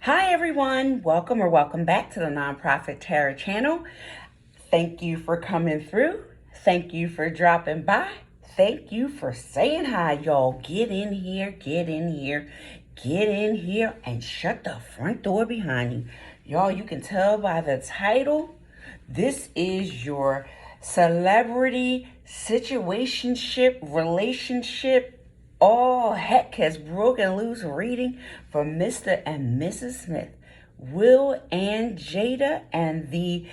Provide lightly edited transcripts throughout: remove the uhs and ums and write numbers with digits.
Hi everyone, welcome back to the Nonprofit Tarot channel. Thank you for coming through. Thank you for dropping by. Thank you for saying hi, y'all. Get in here, and shut the front door behind you. Y'all, you can tell by the title, this is your celebrity situationship relationship all heck has broken loose reading for Mr. and Mrs. Smith, Will and Jada, and the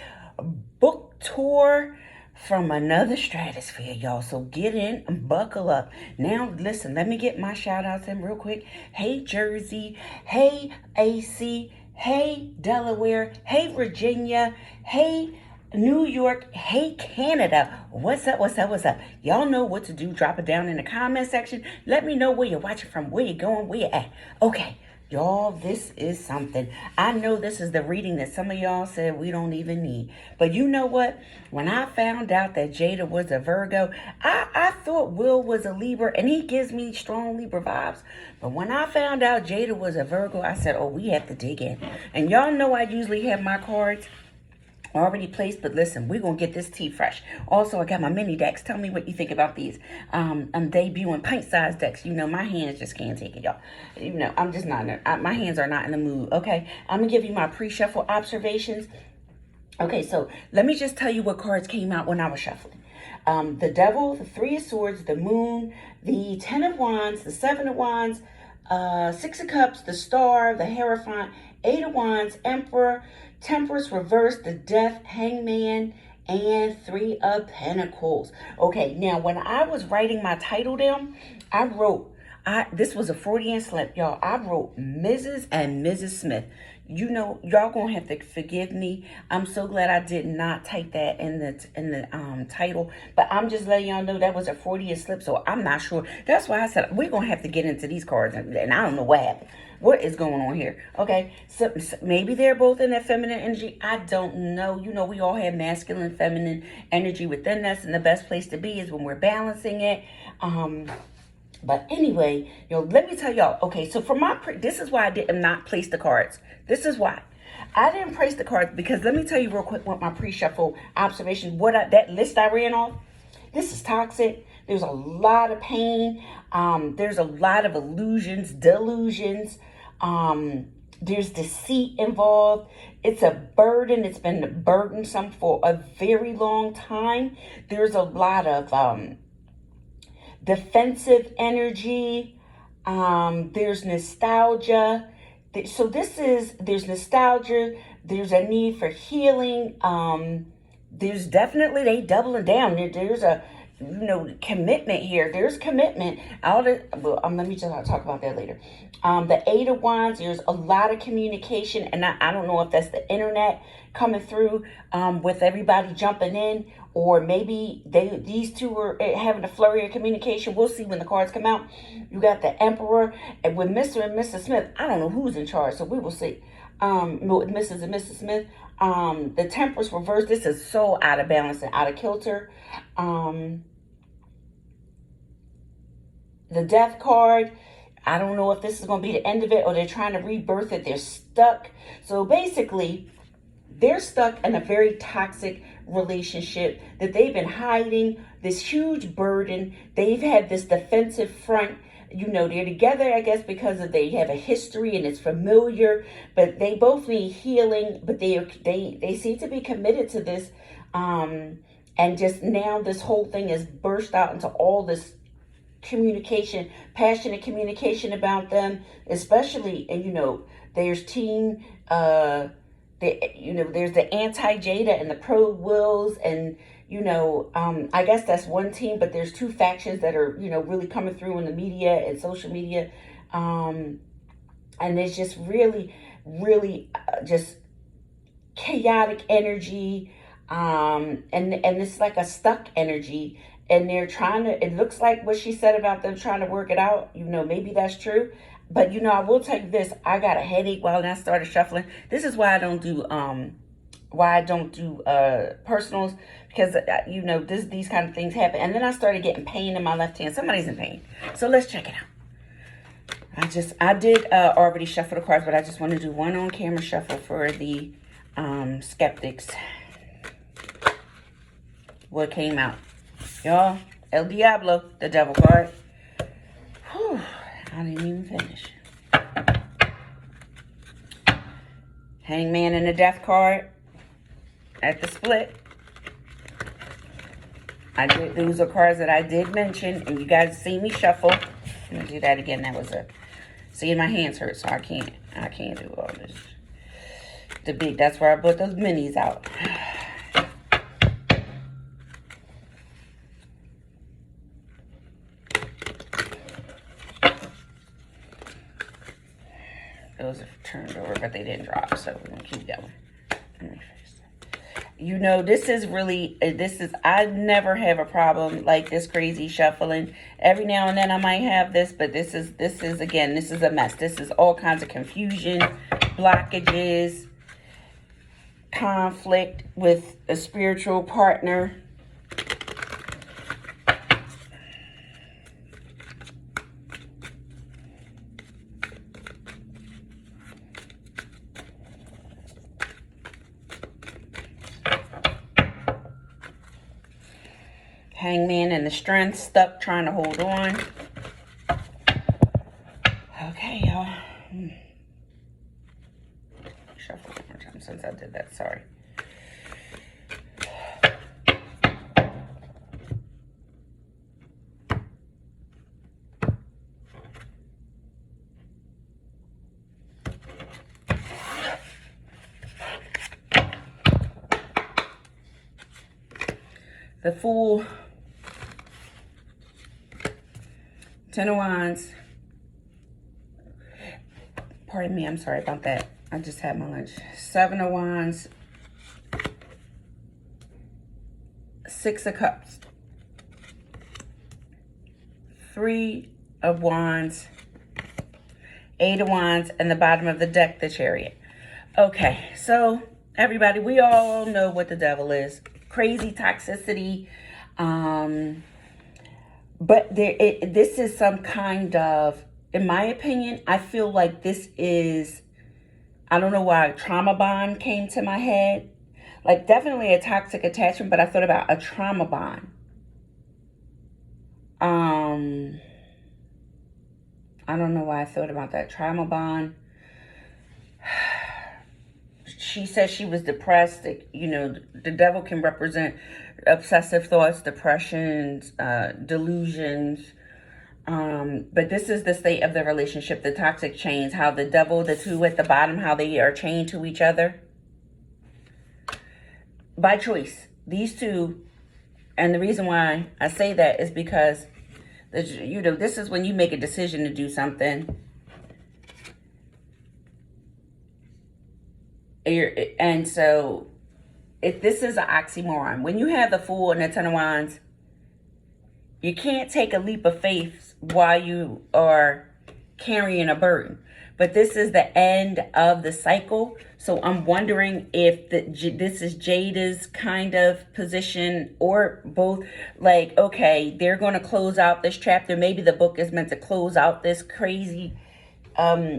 book tour from another stratosphere, y'all. So get in and buckle up. Now, listen, let me get my shout outs in real quick. Hey, Jersey. Hey, AC. Hey, Delaware. Hey, Virginia. Hey, New York. Hey, Canada. What's up? Y'all know what to do. Drop it down in the comment section. Let me know where you're watching from, where you're going, where you're at. Okay. Y'all, this is something. I know this is the reading that some of y'all said we don't even need. But you know what? When I found out that Jada was a Virgo, I thought Will was a Libra, and he gives me strong Libra vibes. But when I found out Jada was a Virgo, I said, oh, we have to dig in. And y'all know I usually have my cards already placed, but listen, we're gonna get this tea fresh. Also, I got my mini decks. Tell me what you think about these. I'm debuting pint-sized decks. You know, my hands just can't take it, y'all. You know, I'm just not my hands are not in the mood. Okay, I'm gonna give you my pre-shuffle observations. Okay, so let me just tell you what cards came out when I was shuffling. The Devil, the Three of Swords, the Moon, the Ten of Wands, the Seven of Wands, Six of Cups, the Star, the Hierophant, Eight of Wands, Emperor, Temperance reversed, the Death, Hangman, and Three of Pentacles. Okay, now when I was writing my title down, I wrote, this was a Freudian slip, y'all. I wrote Mrs. and Mrs. Smith. You know, y'all gonna have to forgive me. I'm so glad I did not type that in the title. But I'm just letting y'all know that was a Freudian slip, so I'm not sure. That's why I said we're gonna have to get into these cards, and I don't know what happened. What is going on here? Okay, so maybe they're both in that feminine energy. I don't know. You know, we all have masculine, feminine energy within us, and the best place to be is when we're balancing it. But anyway, let me tell y'all. Okay, so for this is why I did not place the cards. This is why I didn't place the cards, because let me tell you real quick what my pre-shuffle observation, that list I ran off. This is toxic. There's a lot of pain. There's a lot of illusions, delusions. There's deceit involved. It's a burden. It's been burdensome for a very long time. There's a lot of defensive energy. There's nostalgia. So there's nostalgia. There's a need for healing. There's definitely, they doubling down. There's a, commitment here. There's commitment. Let me just talk about that later. The Eight of Wands, there's a lot of communication, and I don't know if that's the internet coming through with everybody jumping in, or maybe these two are having a flurry of communication. We'll see when the cards come out. You got the Emperor, and with Mr. and Mrs. Smith, I don't know who's in charge, so we will see. With Mrs. and Mrs. Smith, the Temperance reversed. This is so out of balance and out of kilter. The Death card, I don't know if this is going to be the end of it, or they're trying to rebirth it. They're stuck. So basically, they're stuck in a very toxic relationship that they've been hiding, this huge burden. They've had this defensive front. They're together, I guess, because they have a history and it's familiar, but they both need healing, but they seem to be committed to this. And just now this whole thing has burst out into all this communication, passionate communication about them, especially, and there's team, there's the anti-Jada and the pro-Wills, and I guess that's one team, but there's two factions that are, really coming through in the media and social media. And there's just really, really just chaotic energy. And it's like a stuck energy. And they're it looks like what she said about them trying to work it out. Maybe that's true. But, I will tell you this. I got a headache while I started shuffling. This is why I don't do personals, because these kind of things happen. And then I started getting pain in my left hand. Somebody's in pain. So let's check it out. I did already shuffle the cards, but I just want to do one on camera shuffle for the skeptics. What came out? Y'all, El Diablo, the devil card. Whew, I didn't even finish. Hangman and the death card at the split. Those are cards that I did mention, and you guys see me shuffle. Let me do that again. That was see, my hands hurt, so I can't do all this. That's where I put those minis out. Those are turned over, but they didn't drop, so we're gonna keep going. Let me fix that. You know, I never have a problem like this crazy shuffling. Every now and then I might have this, but this is a mess. This is all kinds of confusion, blockages, conflict with a spiritual partner. Hangman and the strength, stuck trying to hold on. Okay, y'all. Shuffle one more time since I did that. Sorry. The Fool. Ten of Wands. Pardon me, I'm sorry about that. I just had my lunch. Seven of Wands. Six of Cups. Three of Wands. Eight of Wands. And the bottom of the deck, the Chariot. Okay, so everybody, we all know what the devil is. Crazy toxicity. But this is some kind of, in my opinion, I feel like this is, I don't know why trauma bond came to my head. Like definitely a toxic attachment, but I thought about a trauma bond. I don't know why I thought about that trauma bond. She said she was depressed. That, you know, the devil can represent obsessive thoughts, depressions, delusions. But this is the state of the relationship, the toxic chains, how the devil, the two at the bottom, how they are chained to each other. By choice. These two, and the reason why I say that is because, you know, this is when you make a decision to do something. And so, if this is an oxymoron, when you have the Fool and the Ten of Wands, you can't take a leap of faith while you are carrying a burden. But this is the end of the cycle. So I'm wondering if this is Jada's kind of position or both. Like, okay, they're going to close out this chapter. Maybe the book is meant to close out this crazy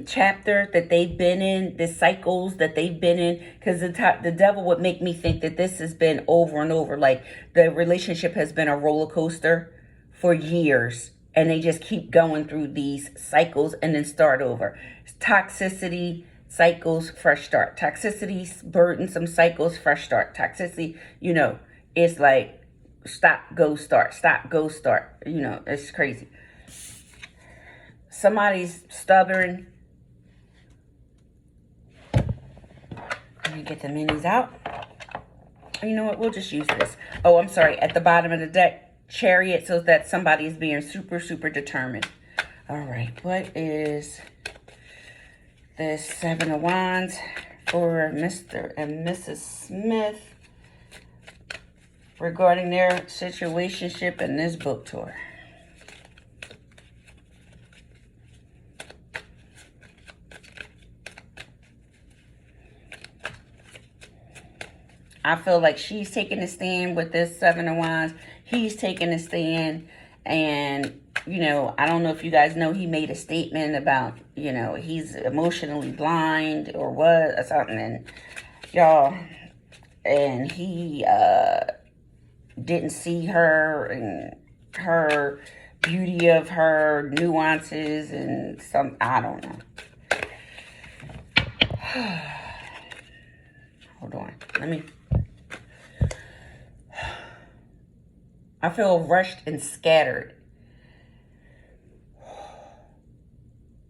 chapter that they've been in, the cycles that they've been in, because the devil would make me think that this has been over and over. Like the relationship has been a roller coaster for years, and they just keep going through these cycles and then start over. Toxicity, cycles, fresh start. Toxicity, burdensome cycles, fresh start. Toxicity, you know, it's like stop, go, start, stop, go, start. You know, it's crazy. Somebody's stubborn. Let me get the minis out. You know what? We'll just use this. Oh, I'm sorry. At the bottom of the deck, Chariot, so that somebody is being super, super determined. All right. What is this Seven of Wands for Mr. and Mrs. Smith regarding their situationship in this book tour? I feel like she's taking a stand with this Seven of Wands. He's taking a stand. And you know, I don't know if you guys know, he made a statement about, you know, he's emotionally blind or what, or something, and y'all, and he didn't see her and her beauty of her nuances and some, I don't know. Hold on, let me, I feel rushed and scattered.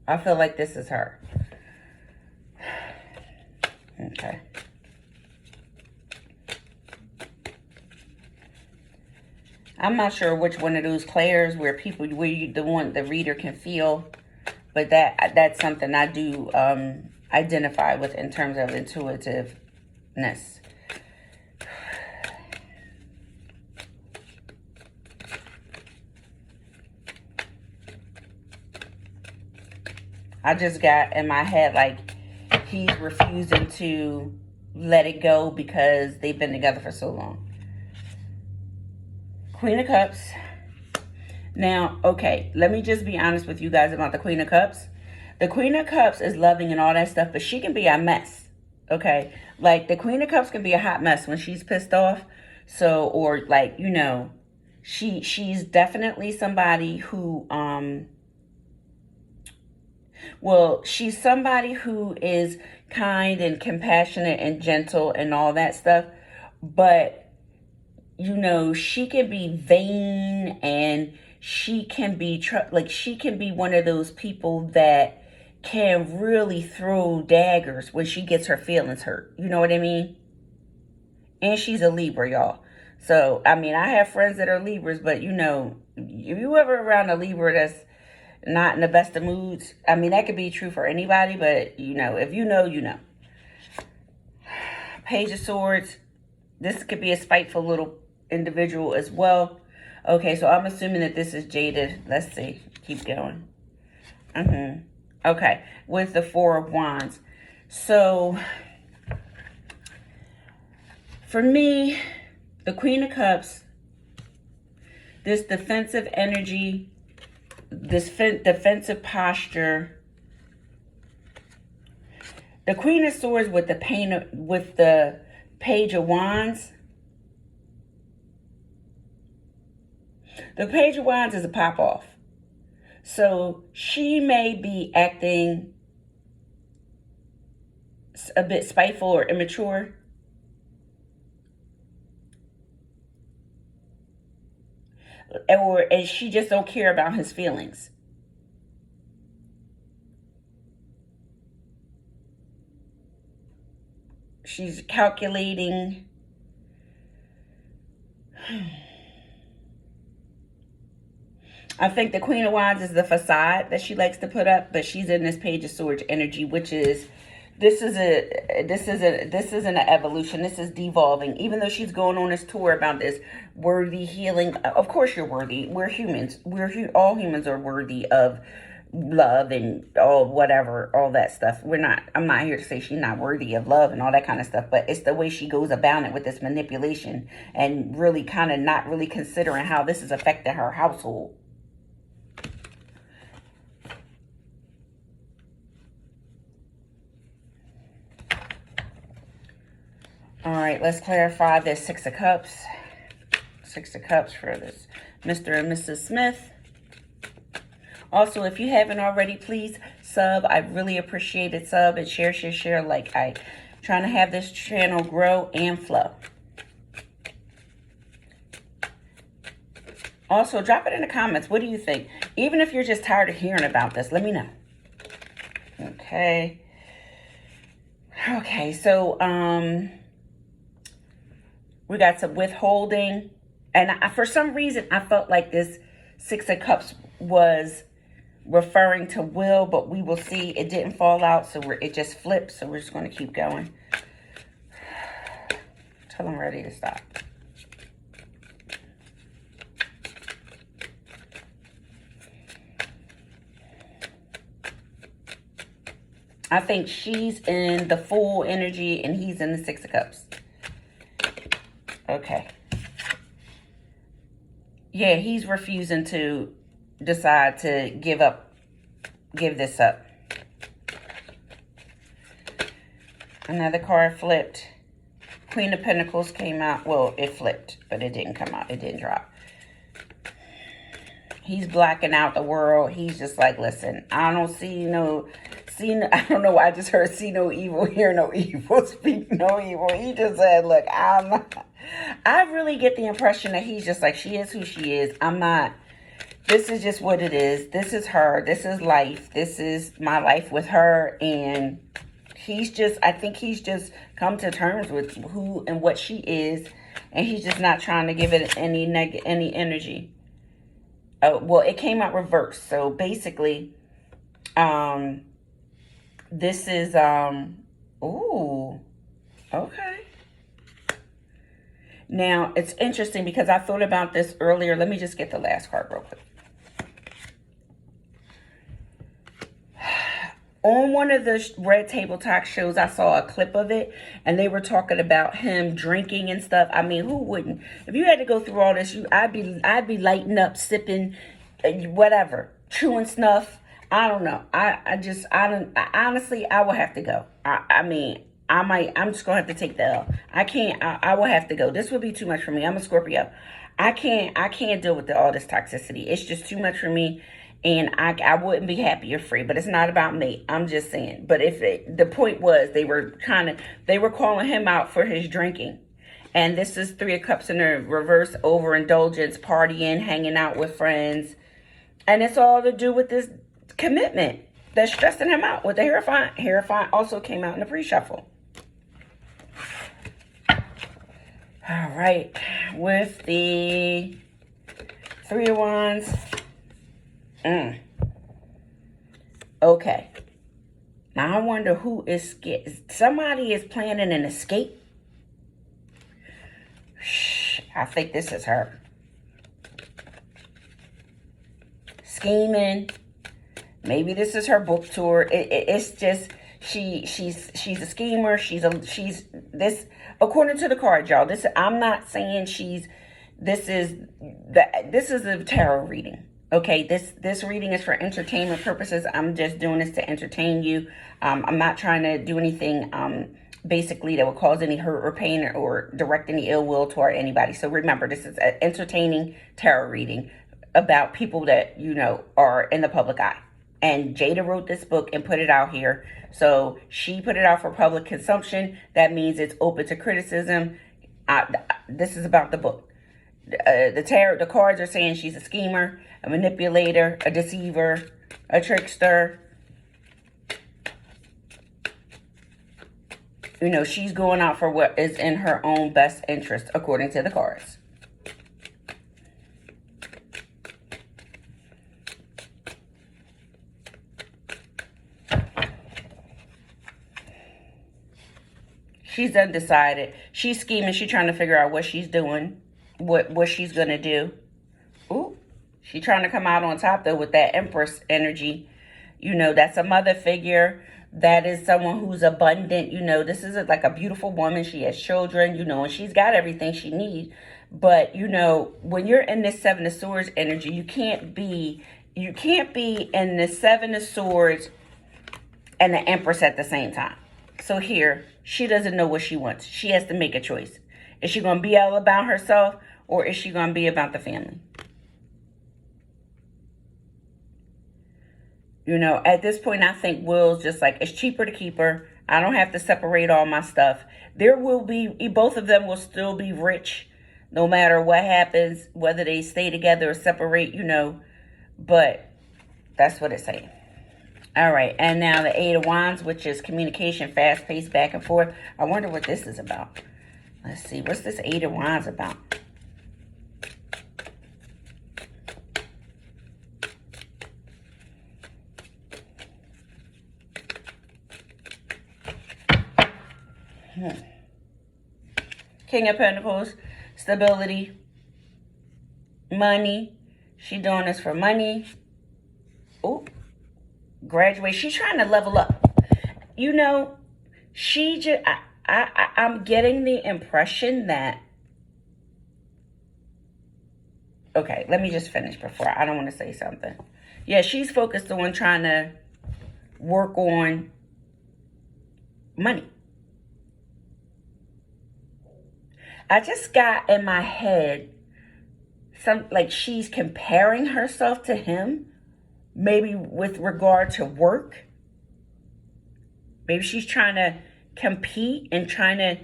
I feel like this is her. Okay. I'm not sure which one of those clairs where people, where you, the reader can feel, but that's something I do identify with in terms of intuitiveness. I just got in my head like he's refusing to let it go because they've been together for so long. Queen of Cups. Now, okay, let me just be honest with you guys about the Queen of Cups. The Queen of Cups is loving and all that stuff, but she can be a mess, okay? Like, the Queen of Cups can be a hot mess when she's pissed off. So, or like, you know, she's definitely somebody who, well, she's somebody who is kind and compassionate and gentle and all that stuff, but you know, she can be vain, and she can be like, she can be one of those people that can really throw daggers when she gets her feelings hurt. You know what I mean? And she's a Libra, y'all. So, I mean, I have friends that are Libras, but you know, if you ever around a Libra that's not in the best of moods, I mean, that could be true for anybody, but you know, if you know, you know. Page of Swords. This could be a spiteful little individual as well. Okay, so I'm assuming that this is JADA. Let's see. Keep going. Okay, with the Four of Wands. So, for me, the Queen of Cups, this defensive energy, this defensive posture. The Queen of Swords with the Page of Wands. The Page of Wands is a pop-off. So she may be acting a bit spiteful or immature. And she just don't care about his feelings. She's calculating. I think the Queen of Wands is the facade that she likes to put up, but she's in this Page of Swords energy, which is, this isn't an evolution. This is devolving. Even though she's going on this tour about this worthy healing, of course you're worthy. We're humans. All humans are worthy of love and all whatever, all that stuff. I'm not here to say she's not worthy of love and all that kind of stuff, but it's the way she goes about it with this manipulation and really kind of not really considering how this is affecting her household. All right, let's clarify this Six of Cups. Six of Cups for this Mr. and Mrs. Smith. Also, if you haven't already, please sub. I really appreciate it. Sub and share. Like, I trying to have this channel grow and flow. Also, drop it in the comments. What do you think? Even if you're just tired of hearing about this, let me know. Okay. Okay, so, we got some withholding. And for some reason, I felt like this Six of Cups was referring to will, but we will see. It didn't fall out, so it just flipped. So we're just going to keep going till I'm ready to stop. I think she's in the Fool energy and he's in the Six of Cups. Okay. Yeah, he's refusing to decide to give this up. Another card flipped. Queen of Pentacles came out. Well, it flipped, but it didn't come out. It didn't drop. He's blacking out the world. He's just like, listen, I don't see no, I don't know why I just heard see no evil, hear no evil, speak no evil. He just said, look, I really get the impression that he's just like, she is who she is. I'm not, this is just what it is. This is her. This is life. This is my life with her. And he's just, I think he's just come to terms with who and what she is. And he's just not trying to give it any energy. Well, it came out reversed. So basically, this is, ooh, okay. Now, it's interesting because I thought about this earlier. Let me just get the last card real quick. On one of the Red Table Talk shows, I saw a clip of it, and they were talking about him drinking and stuff. I mean, who wouldn't? If you had to go through all this, I'd be lighting up, sipping, whatever, chewing snuff. I don't know. Honestly, I will have to go. I'm just gonna have to take the L. I will have to go. This would be too much for me. I'm a Scorpio. I can't deal with all this toxicity. It's just too much for me. And I wouldn't be happier free, but it's not about me. I'm just saying. But the point was they were calling him out for his drinking. And this is 3 of Cups in a reverse, overindulgence, partying, hanging out with friends. And it's all to do with this commitment that's stressing him out with the Hierophant. Hierophant also came out in the pre-shuffle. All right. With the 3 of Wands. Okay. Now I wonder who is scared. Somebody is planning an escape. I think this is her. Scheming. Maybe this is her book tour. It's just she's a schemer. She's this according to the card, y'all. I'm not saying this is a tarot reading. Okay, this reading is for entertainment purposes. I'm just doing this to entertain you. I'm not trying to do anything basically that would cause any hurt or pain or direct any ill will toward anybody. So remember, this is an entertaining tarot reading about people that, are in the public eye. And Jada wrote this book and put it out here. So she put it out for public consumption. That means it's open to criticism. This is about the book. The cards are saying she's a schemer, a manipulator, a deceiver, a trickster. She's going out for what is in her own best interest, according to the cards. She's undecided. She's scheming. She's trying to figure out what she's doing, what she's going to do. Ooh, she's trying to come out on top, though, with that Empress energy. That's a mother figure. That is someone who's abundant. This is like a beautiful woman. She has children, and she's got everything she needs. But, when you're in this 7 of Swords energy, you can't be in the 7 of Swords and the Empress at the same time. So here, she doesn't know what she wants. She has to make a choice. Is she going to be all about herself, or is she going to be about the family? At this point, I think Will's just like, it's cheaper to keep her. I don't have to separate all my stuff. Both of them will still be rich no matter what happens, whether they stay together or separate, But that's what it's saying. All right, and now the 8 of Wands, which is communication, fast-paced, back and forth. I wonder what this is about. Let's see, what's this 8 of Wands about? King of Pentacles, stability, money. She doing this for money. Ooh. Graduate. She's trying to level up. She just, I'm getting the impression that, Okay, let me just finish before. I don't want to say something. Yeah, she's focused on trying to work on money. I just got in my head like she's comparing herself to him, maybe with regard to work. Maybe she's trying to compete and trying to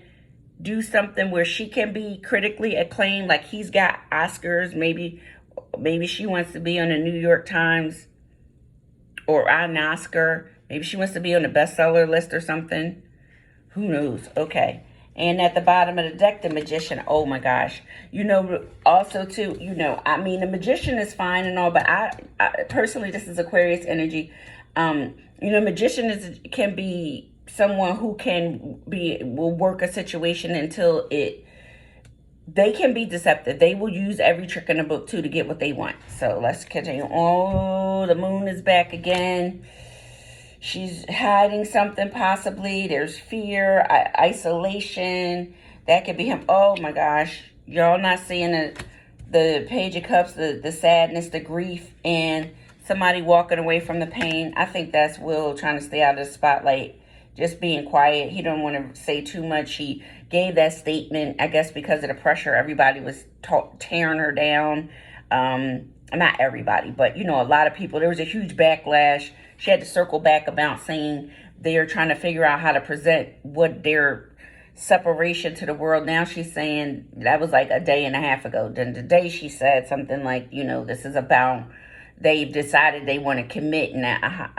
do something where she can be critically acclaimed, like he's got Oscars. Maybe she wants to be on the New York Times or an Oscar. Maybe she wants to be on the bestseller list or something. Who knows? Okay. And at the bottom of the deck, the Magician. Oh my gosh. Also too, I mean, the Magician is fine and all, but I personally, this is Aquarius energy. Magician can be someone who will work a situation until they can be deceptive. They will use every trick in the book too to get what they want. So let's continue. Oh, the Moon is back again. She's hiding something possibly. There's fear, isolation. That could be him. Oh my gosh. Y'all not seeing the Page of Cups, the sadness, the grief, and somebody walking away from the pain. I think that's Will trying to stay out of the spotlight. Just being quiet. He don't want to say too much. He gave that statement, I guess, because of the pressure. Everybody was tearing her down. Not everybody, but, a lot of people. There was a huge backlash. She had to circle back about saying they're trying to figure out how to present what their separation to the world. Now she's saying that was like a day and a half ago. Then today she said something like, this is about they've decided they want to commit. Now,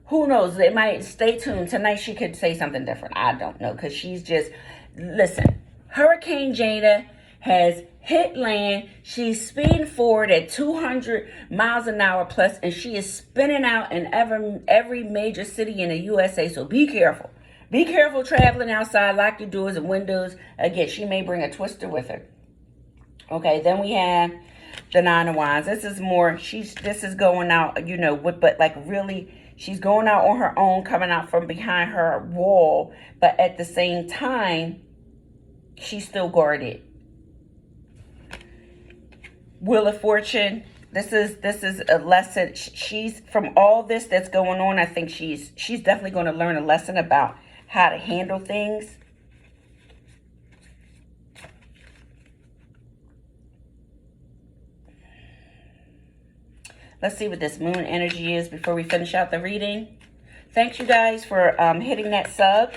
who knows? They might stay tuned. Tonight she could say something different. I don't know, because she's just, listen, Hurricane JADA has hit land. She's speeding forward at 200 miles an hour plus, and she is spinning out in every major city in the USA. So be careful. Be careful traveling outside. Lock your doors and windows. Again, she may bring a twister with her. Okay, then we have the Nine of Wands. This is more, this is going out, but like really, she's going out on her own, coming out from behind her wall, but at the same time, she's still guarded. Wheel of Fortune. This is a lesson. She's, from all this that's going on, I think she's definitely going to learn a lesson about how to handle things. Let's see what this Moon energy is before we finish out the reading. Thanks, you guys, for hitting that sub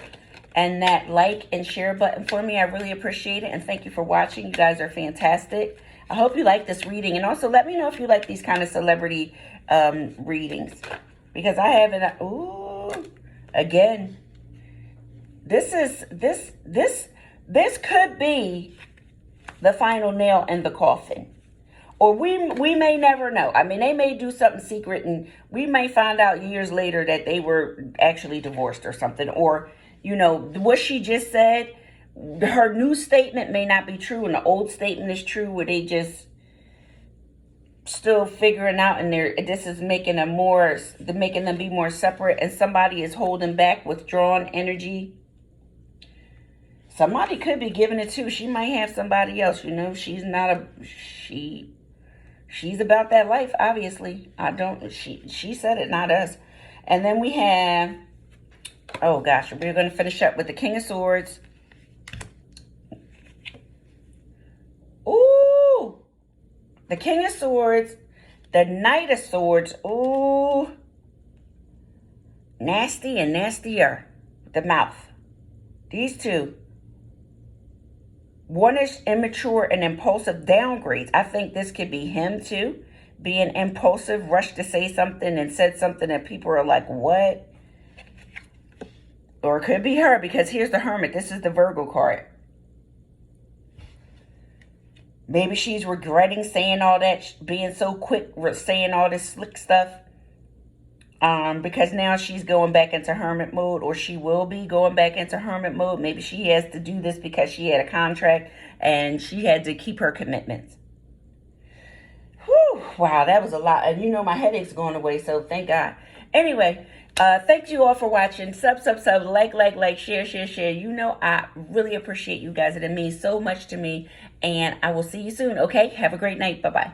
and that like and share button for me. I really appreciate it, and thank you for watching. You guys are fantastic. I hope you like this reading, and also let me know if you like these kind of celebrity readings, because I haven't. Ooh, again, this could be the final nail in the coffin, or we may never know. I mean, they may do something secret, and we may find out years later that they were actually divorced or something, or what she just said. Her new statement may not be true, and the old statement is true, where they just still figuring out, and this is making them be more separate, and somebody is holding back, withdrawn energy. Somebody could be giving it to. She might have somebody else. She's not she's about that life, obviously. She said it, not us. And then we have, oh gosh, we're going to finish up with the King of Swords. Ooh, the King of Swords, the Knight of Swords. Ooh, nasty and nastier. The mouth. These two. One is immature and impulsive downgrades. I think this could be him too. Being impulsive, rushed to say something and said something that people are like, what? Or it could be her, because here's the Hermit. This is the Virgo card. Maybe she's regretting saying all that, being so quick, saying all this slick stuff. Because now she's going back into hermit mode, or she will be going back into hermit mode. Maybe she has to do this because she had a contract and she had to keep her commitments. Whew, wow, that was a lot. And you know my headache's going away, so thank God. Anyway, thank you all for watching. Sub, like, share. You know I really appreciate you guys. It means so much to me. And I will see you soon, okay? Have a great night. Bye-bye.